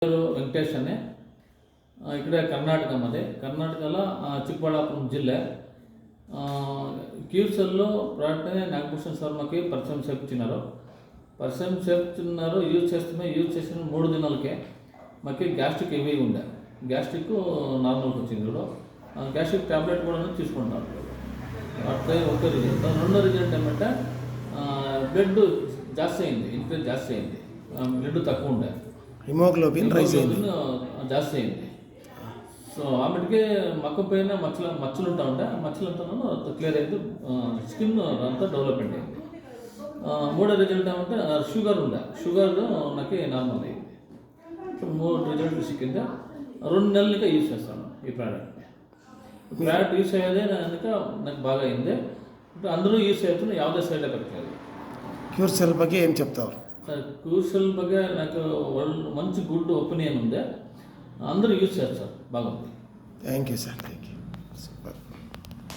ವೆಂಕಟೇಶ್ ಅನ್ನೇ ಇಕಡೆ ಕರ್ನಾಟಕ ಮದೆ ಕರ್ನಾಟಕಲ ಚಿಕ್ಕಬಳ್ಳಾಪುರ ಜಿಲ್ಲೆ క్యూర్సల్లో ప్రాడక్ట్నే నాగభూషణ్ శర్మకి పరిచయం చేస్తున్నారు యూజ్ చేసిన 3 దినాలకే మాకు గ్యాస్ట్రిక్ హెవీ ఉండే గ్యాస్ట్రిక్ నార్మల్కి వచ్చింది కూడా గ్యాస్ట్రిక్ ట్యాబ్లెట్ కూడా తీసుకుంటున్నారు అట్లా ఒక రిజల్ట్ రెండో రిజల్ట్ ఏమంటే బ్లడ్ జాస్తి అయింది ఇంక్రీజ్ జాస్తి అయింది బ్లడ్ తక్కువ ఉండే హిమోగ్లోబిన్ రైజ్ అయింది జాస్తి అయింది సో ఆమెటికే మక్క పైన మచ్చలు ఉంటా ఉండే మచ్చలంతా క్లియర్ అయింది స్కిన్ అంతా డెవలప్మెంట్ అయింది మూడో రిజల్ట్ ఏమంటే షుగర్ నాకు నార్మల్ అయింది సో 3 రిజల్ట్ సిక్కింది 2 నెలలుగా యూజ్ చేస్తాను ఈ ప్రోడక్ట్ యూజ్ అయ్యేదే నాకు బాగా అయింది అందరూ యూజ్ చేస్తున్నా ಯಾವುದೇ సైడ్ ఎఫెక్ట్ లేదు క్యూర్సెల్ ಬಗ್ಗೆ ఏం చెప్తారు క్యూర్సెల్ ಬಗ್ಗೆ నాకు మంచి గుడ్ ఒపీనియన్ ఉంది అందరూ యూజ్ చేస్తారు బాగుంది thank you sir thank you super